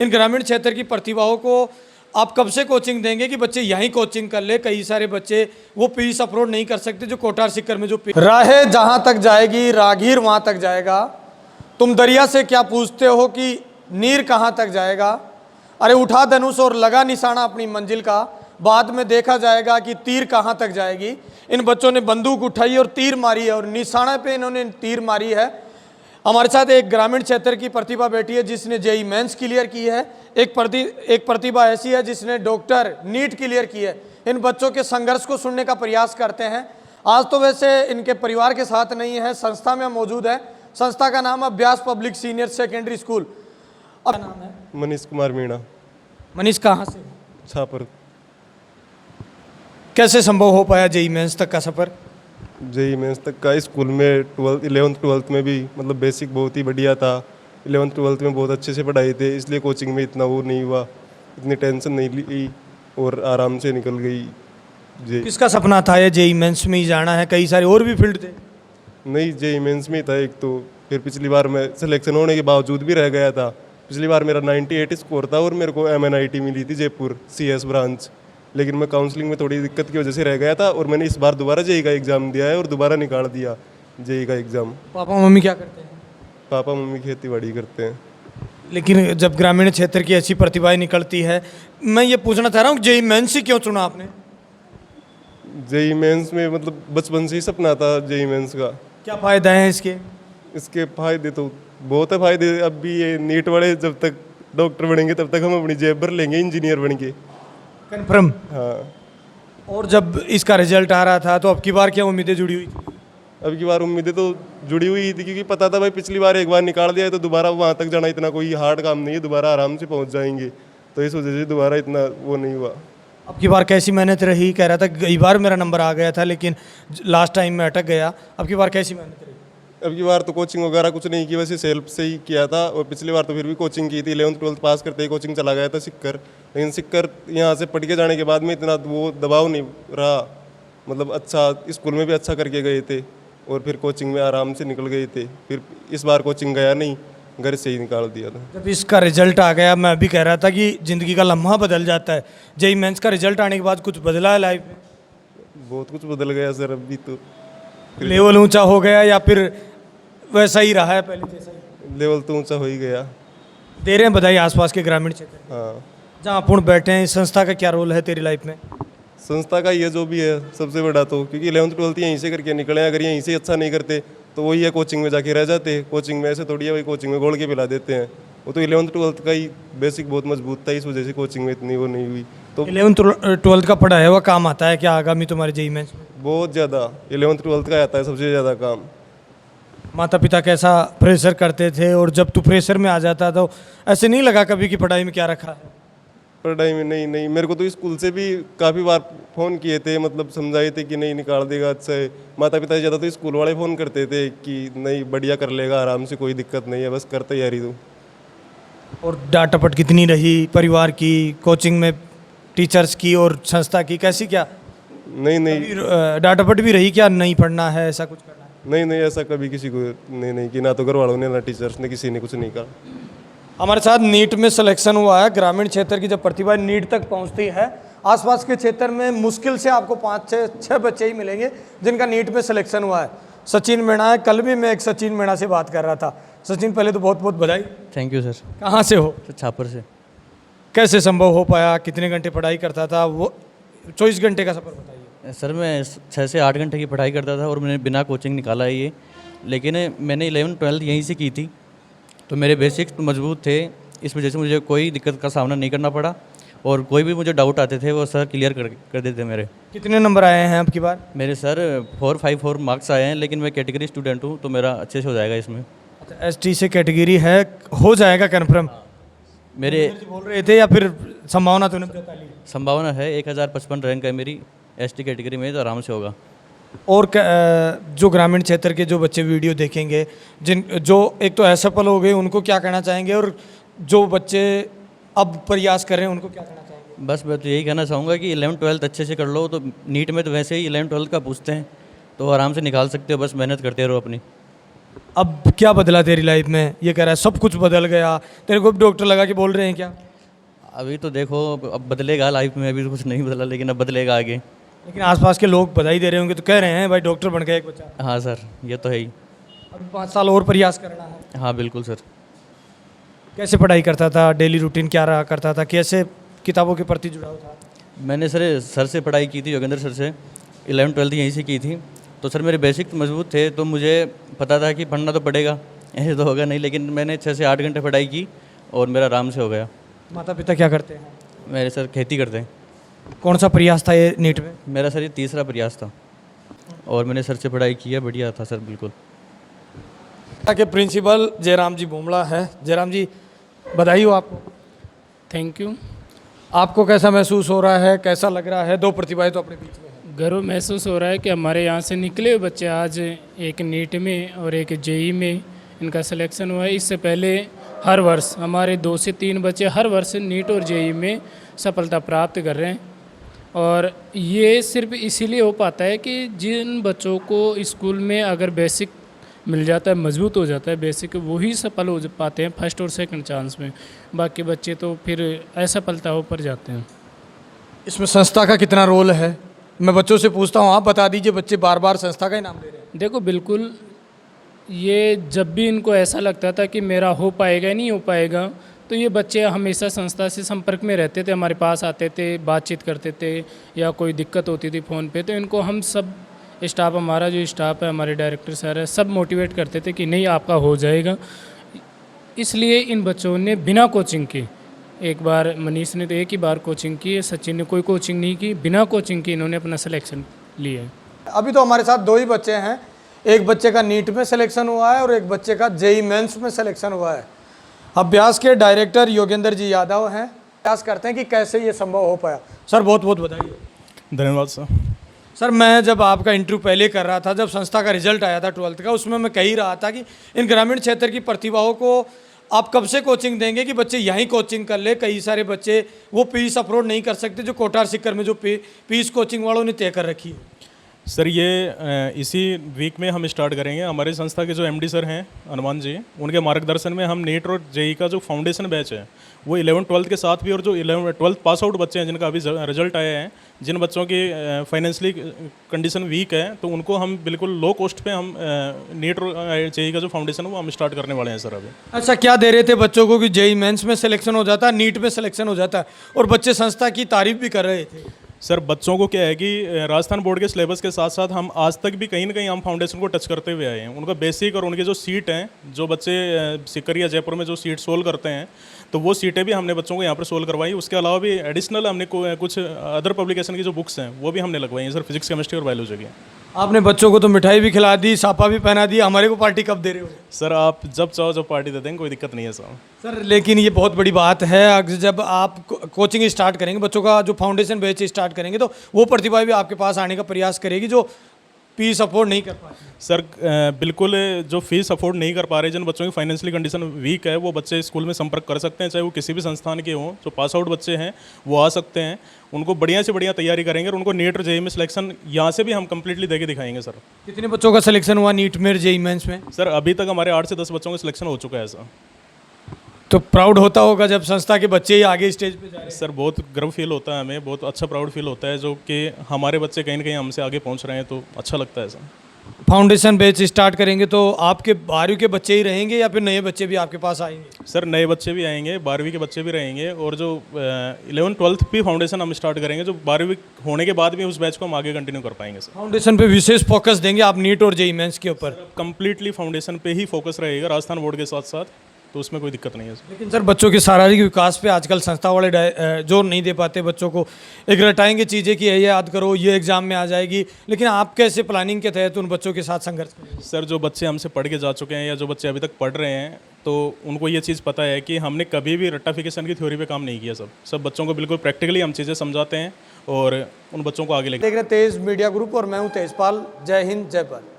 इन ग्रामीण क्षेत्र की प्रतिभाओं को आप कब से कोचिंग देंगे कि बच्चे यहीं कोचिंग कर ले? कई सारे बच्चे वो फीस अफोर्ड नहीं कर सकते जो कोटार सिक्कर में जो राहें जहाँ तक जाएगी रागीर वहाँ तक जाएगा। तुम दरिया से क्या पूछते हो कि नीर कहाँ तक जाएगा? अरे उठा धनुष और लगा निशाना अपनी मंजिल का, बाद में देखा जाएगा कि तीर कहाँ तक जाएगी। इन बच्चों ने बंदूक उठाई और तीर मारी है और निशाना पे इन्होंने तीर मारी है। हमारे साथ एक ग्रामीण क्षेत्र की प्रतिभा बैठी है जिसने जेई मेंस क्लियर की है। एक प्रतिभा ऐसी है जिसने डॉक्टर नीट क्लियर की है। इन बच्चों के संघर्ष को सुनने का प्रयास करते हैं। आज तो वैसे इनके परिवार के साथ नहीं है, संस्था में मौजूद है। संस्था का नाम है व्यास पब्लिक सीनियर सेकेंडरी स्कूल। अब नाम है मनीष कुमार मीणा। मनीष कहाँ से? छापर। कैसे संभव हो पाया जेई मेंस तक का सफर? जेई मेंस तक का स्कूल में 11th-12th में भी मतलब बेसिक बहुत ही बढ़िया था। 11th-12th में बहुत अच्छे से पढ़ाई थे, इसलिए कोचिंग में इतना वो नहीं हुआ, इतनी टेंशन नहीं ली और आराम से निकल गई। किसका सपना था ये जेई मेंस में ही जाना है? कई सारे और भी फील्ड थे। नहीं, जेई मेंस में ही था एक तो। फिर पिछली बार मैं सिलेक्शन होने के बावजूद भी रह गया था। पिछली बार मेरा 98 स्कोर था और मेरे को MNIT मिली थी जयपुर CS ब्रांच, लेकिन मैं काउंसलिंग में थोड़ी दिक्कत की वजह से रह गया था और मैंने इस बार दोबारा जेई का एग्ज़ाम दिया है और दोबारा निकाल दिया जेई का एग्ज़ाम। पापा मम्मी क्या करते हैं? पापा मम्मी खेती बाड़ी करते हैं। लेकिन जब ग्रामीण क्षेत्र की ऐसी प्रतिभाएं निकलती है, मैं ये पूछना चाह रहा हूँ जेई मेंस ही क्यों चुना आपने? जेई मेंस में मतलब बचपन से ही सपना था जेई मेंस का। क्या फ़ायदा है इसके? इसके फ़ायदे तो बहुत है फ़ायदे। अब भी ये नीट वाले जब तक डॉक्टर बनेंगे तब तक हम अपनी जेब भर लेंगे इंजीनियर बन के। कन्फर्म? हाँ। और जब इसका रिजल्ट आ रहा था तो अब की बार क्या उम्मीदें जुड़ी हुई थी? अब की बार उम्मीदें तो जुड़ी हुई थी क्योंकि पता था भाई पिछली बार एक बार निकाल दिया है तो दोबारा वहाँ तक जाना इतना कोई हार्ड काम नहीं है, दोबारा आराम से पहुँच जाएंगे। तो इस वजह से दोबारा इतना वो नहीं हुआ। अब की बार कैसी मेहनत रही? कह रहा था कई बार मेरा नंबर आ गया था लेकिन लास्ट टाइम में अटक गया। अब की बार कैसी मेहनत रही? अब की बार तो कोचिंग वगैरह कुछ नहीं की, वैसे सेल्फ से ही किया था। और पिछली बार तो फिर भी कोचिंग की थी। 11th-12th पास करते ही कोचिंग चला गया था सिक्कर। लेकिन सिक्कर यहाँ से पढ़ के जाने के बाद में इतना वो दबाव नहीं रहा, मतलब अच्छा स्कूल में भी अच्छा करके गए थे और फिर कोचिंग में आराम से निकल गए थे। फिर इस बार कोचिंग गया नहीं, घर से ही निकाल दिया था। जब इसका रिजल्ट आ गया मैं भी कह रहा था कि ज़िंदगी का लम्हा बदल जाता है। जेई मेंस का रिजल्ट आने के बाद कुछ बदला है लाइफ में? बहुत कुछ बदल गया सर। अभी तो लेवल ऊंचा हो गया या फिर वैसा ही रहा है पहले जैसा ही? लेवल तो ऊंचा हो ही गया। दे रहे हैं बधाई आसपास के ग्रामीण क्षेत्र हाँ। जहाँ अपन बैठे हैं। इस संस्था का क्या रोल है तेरी लाइफ में? संस्था का ये जो भी है सबसे बड़ा तो क्योंकि 11th-12th यहीं से करके निकले। अगर यहीं से अच्छा नहीं करते तो वही है कोचिंग में जाके रह जाते। कोचिंग में ऐसे थोड़ी है भाई कोचिंग में घोल के पिला देते हैं। वो तो 11th-12th का ही बेसिक बहुत मजबूत था, इस वजह से कोचिंग में इतनी वो नहीं हुई। तो 11th-12th का पढ़ा है वो काम आता है क्या आगामी तुम्हारे जेई मेंस में? बहुत ज़्यादा 11th-12th का आता है सबसे ज़्यादा काम। माता पिता कैसा प्रेशर करते थे और जब तू प्रेशर में आ जाता तो ऐसे नहीं लगा कभी कि पढ़ाई में क्या रखा है? पढ़ाई में नहीं, मेरे को तो स्कूल से भी काफ़ी बार फ़ोन किए थे, मतलब समझाए थे कि नहीं निकाल देगा अच्छा है। माता पिता ज़्यादा तो स्कूल वाले फ़ोन करते थे कि नहीं बढ़िया कर लेगा, आराम से, कोई दिक्कत नहीं है, बस कर तैयारी तू। और डांट टपट कितनी रही परिवार की, कोचिंग में टीचर्स की और संस्था की, कैसी क्या? नहीं डांट टपट भी रही क्या? नहीं पढ़ना है ऐसा कुछ करना है? नहीं ऐसा कभी किसी को नहीं कि ना तो घर वालों ने ना टीचर्स ने किसी ने कुछ नहीं कहा। हमारे साथ नीट में सिलेक्शन हुआ है। ग्रामीण क्षेत्र की जब प्रतिभा नीट तक पहुंचती है, आसपास के क्षेत्र में मुश्किल से आपको 5-6 बच्चे ही मिलेंगे जिनका नीट में सिलेक्शन हुआ है। सचिन मीणा है। कल भी मैं एक सचिन मीणा से बात कर रहा था। सचिन पहले तो बहुत बहुत बधाई। Thank you sir. कहाँ से हो? छापर से। कैसे संभव हो पाया? कितने घंटे पढ़ाई करता था? वो 24 घंटे का सफ़र बताइए। सर मैं 6 से 8 घंटे की पढ़ाई करता था और मैंने बिना कोचिंग निकाला है ये। लेकिन मैंने 11th-12th यहीं से की थी तो मेरे बेसिक्स मजबूत थे, इस वजह से मुझे कोई दिक्कत का सामना नहीं करना पड़ा और कोई भी मुझे डाउट आते थे वो सर क्लियर कर देते मेरे। कितने नंबर आए हैं अब की बार? मेरे सर 454 मार्क्स आए हैं, लेकिन मैं कैटेगरी स्टूडेंट हूँ तो मेरा अच्छे से हो जाएगा इसमें। अच्छा, ST से कैटेगरी है, हो जाएगा कन्फर्म? मेरे बोल रहे थे या फिर संभावना तूने बता ली? संभावना है, 1055 रैंक है मेरी ST कैटेगरी में, तो आराम से होगा। और जो ग्रामीण क्षेत्र के जो बच्चे वीडियो देखेंगे, जो एक तो असफल हो गए, उनको क्या कहना चाहेंगे? और जो बच्चे अब प्रयास कर रहे हैं उनको क्या कहना चाहेंगे? बस मैं तो यही कहना चाहूँगा कि 11th-12th अच्छे से कर लो। तो नीट में तो वैसे ही 11th-12th का पूछते हैं तो आराम से निकाल सकते हो, बस मेहनत करते रहो अपनी। अब क्या बदला तेरी लाइफ में? ये कह रहा है सब कुछ बदल गया, तेरे को भी डॉक्टर लगा के बोल रहे हैं क्या? अभी तो देखो अब बदलेगा लाइफ में, अभी तो कुछ नहीं बदला लेकिन अब बदलेगा आगे। लेकिन आसपास के लोग बधाई दे रहे होंगे तो कह रहे हैं भाई डॉक्टर बन गया एक बच्चा। हाँ सर, ये तो है ही। अभी 5 साल और प्रयास करना है। हाँ बिल्कुल सर। कैसे पढ़ाई करता था, डेली रूटीन क्या रहा करता था, कैसे किताबों के प्रति जुड़ाव था? मैंने सर से पढ़ाई की थी, योगेंद्र सर से। 11वीं 12वीं यहीं से की थी। तो सर मेरे बेसिक मजबूत थे, तो मुझे पता था कि पढ़ना तो पड़ेगा, ऐसे तो होगा नहीं। लेकिन मैंने 6 से 8 घंटे पढ़ाई की और मेरा आराम से हो गया। माता पिता क्या करते हैं? मेरे सर खेती करते हैं। कौन सा प्रयास था ये नीट में? मेरा सर ये तीसरा प्रयास था और मैंने सर से पढ़ाई की है, बढ़िया था सर बिल्कुल। के प्रिंसिपल जयराम जी भूमला है। जयराम जी बधाई हो आपको। Thank you. आपको कैसा महसूस हो रहा है, कैसा लग रहा है? 2 प्रतिभाएं तो अपने बीच में हैं। गर्व महसूस हो रहा है कि हमारे यहाँ से निकले हुए बच्चे आज एक नीट में और एक जेई में इनका सिलेक्शन हुआ है। इससे पहले हर वर्ष हमारे 2 से 3 बच्चे हर वर्ष नीट और जेई में सफलता प्राप्त कर रहे हैं। और ये सिर्फ इसीलिए हो पाता है कि जिन बच्चों को स्कूल में अगर बेसिक मिल जाता है, मजबूत हो जाता है बेसिक, वही सफल हो पाते हैं फर्स्ट और सेकंड चांस में। बाकी बच्चे तो फिर असफलता हो पर जाते हैं। इसमें संस्था का कितना रोल है? मैं बच्चों से पूछता हूँ, आप बता दीजिए। बच्चे बार बार संस्था का ही नाम ले रहे हैं। देखो बिल्कुल, ये जब भी इनको ऐसा लगता था कि मेरा हो पाएगा नहीं हो पाएगा, तो ये बच्चे हमेशा संस्था से संपर्क में रहते थे, हमारे पास आते थे, बातचीत करते थे, या कोई दिक्कत होती थी फ़ोन पे तो इनको हम सब स्टाफ, हमारा जो स्टाफ है, हमारे डायरेक्टर सर है, सब मोटिवेट करते थे कि नहीं आपका हो जाएगा। इसलिए इन बच्चों ने बिना कोचिंग के, एक बार मनीष ने तो एक ही बार कोचिंग की है, सचिन ने कोई कोचिंग नहीं की, बिना कोचिंग के इन्होंने अपना सिलेक्शन लिया है। अभी तो हमारे साथ 2 ही बच्चे हैं। एक बच्चे का नीट में सिलेक्शन हुआ है और एक बच्चे का जेई मेंस में सिलेक्शन हुआ है। अभ्यास के डायरेक्टर योगेंद्र जी यादव हैं। प्रयास करते हैं कि कैसे ये संभव हो पाया। सर बहुत बहुत बधाई। धन्यवाद सर। सर मैं जब आपका इंटरव्यू पहले कर रहा था, जब संस्था का रिजल्ट आया था 12th का, उसमें मैं कह ही रहा था कि इन ग्रामीण क्षेत्र की प्रतिभाओं को आप कब से कोचिंग देंगे कि बच्चे यहीं कोचिंग कर ले। कई सारे बच्चे वो फीस अफोर्ड नहीं कर सकते जो कोटार सिक्कर में जो फीस कोचिंग वालों ने तय कर रखी है। सर ये इसी वीक में हम स्टार्ट करेंगे। हमारी संस्था के जो एमडी सर हैं हनुमान जी, उनके मार्गदर्शन में हम नीट और जेई का जो फाउंडेशन बैच है वो 11th 12th के साथ भी, और जो 11th 12th पास आउट बच्चे हैं जिनका अभी रिजल्ट आया है, जिन बच्चों की फाइनेंशियली कंडीशन वीक है, तो उनको हम बिल्कुल लो कॉस्ट पे हम नीट और जेई का जो फाउंडेशन है वो हम स्टार्ट करने वाले हैं सर अभी। अच्छा, क्या दे रहे थे बच्चों को कि जेई मेंस में सिलेक्शन हो जाता है, नीट में सिलेक्शन हो जाता है, और बच्चे संस्था की तारीफ भी कर रहे थे? सर बच्चों को क्या है कि राजस्थान बोर्ड के सिलेबस के साथ साथ हम आज तक भी कहीं ना कहीं हम फाउंडेशन को टच करते हुए आए हैं। उनका बेसिक और उनके जो सीट हैं, जो बच्चे सीकर या जयपुर में जो सीट सोल्व करते हैं, तो वो सीटें भी हमने बच्चों को यहाँ पर सोल्व करवाई। उसके अलावा भी एडिशनल हमने कुछ अदर पब्लिकेशन की जो बुक्स हैं वो भी हमने लगवाई हैं सर, फिजिक्स केमिस्ट्री और बायोलॉजी की। आपने बच्चों को तो मिठाई भी खिला दी, सापा भी पहना दी, हमारे को पार्टी कब दे रहे हो? सर आप जब चाहो जब पार्टी दे देंगे, कोई दिक्कत नहीं है सर। सर लेकिन ये बहुत बड़ी बात है, अगर जब आप कोचिंग स्टार्ट करेंगे, बच्चों का जो फाउंडेशन बैच स्टार्ट करेंगे, तो वो प्रतिभा भी आपके पास आने का प्रयास करेगी जो फीस अफोर्ड नहीं कर पाती। सर बिल्कुल, जो फीस अफोर्ड नहीं कर पा रहे, जिन बच्चों की फाइनेंशियली कंडीशन वीक है, वो बच्चे स्कूल में संपर्क कर सकते हैं, चाहे वो किसी भी संस्थान के हों। जो पास आउट बच्चे हैं वो आ सकते हैं, उनको बढ़िया से बढ़िया तैयारी करेंगे और उनको नीट और जेई में सिलेक्शन यहाँ से भी हम कंप्लीटली देके दिखाएंगे सर। कितने बच्चों का सिलेक्शन हुआ नीट में, जेई मेंस में? सर अभी तक हमारे 8 से 10 बच्चों का सिलेक्शन हो चुका है सर। तो प्राउड होता होगा जब संस्था के बच्चे ही आगे स्टेज पे जा रहे हैं। सर बहुत गर्व फील होता है हमें, बहुत अच्छा प्राउड फील होता है जो कि हमारे बच्चे कहीं ना कहीं हमसे आगे पहुँच रहे हैं, तो अच्छा लगता है सर। फाउंडेशन बैच स्टार्ट करेंगे तो आपके 12वीं के बच्चे ही रहेंगे या फिर नए बच्चे भी आपके पास आएंगे? सर नए बच्चे भी आएंगे, 12वीं के बच्चे भी रहेंगे, और जो 11th 12th भी फाउंडेशन हम स्टार्ट करेंगे, जो 12वीं होने के बाद भी उस बैच को हम आगे कंटिन्यू कर पाएंगे सर। फाउंडेशन पे विशेष फोकस देंगे आप नीट और जेई मेंस के ऊपर? कंप्लीटली फाउंडेशन पे ही फोकस रहेगा राजस्थान बोर्ड के साथ साथ, तो उसमें कोई दिक्कत नहीं है सर। लेकिन सर बच्चों के शारीरिक विकास पे आजकल संस्था वाले जोर नहीं दे पाते। बच्चों को एक रटाएंगे चीज़ें कि ये याद करो, ये एग्जाम में आ जाएगी, लेकिन आप कैसे प्लानिंग के तहत उन बच्चों के साथ संघर्ष करेंगे? सर जो बच्चे हमसे पढ़ के जा चुके हैं या जो बच्चे अभी तक पढ़ रहे हैं, तो उनको ये चीज़ पता है कि हमने कभी भी रट्टाफिकेशन की थ्योरी पे काम नहीं किया। सब बच्चों को बिल्कुल प्रैक्टिकली हम चीज़ें समझाते हैं और उन बच्चों को आगे लेके देख रहे तेज मीडिया ग्रुप और मैं हूँ तेजपाल। जय हिंद, जय भारत।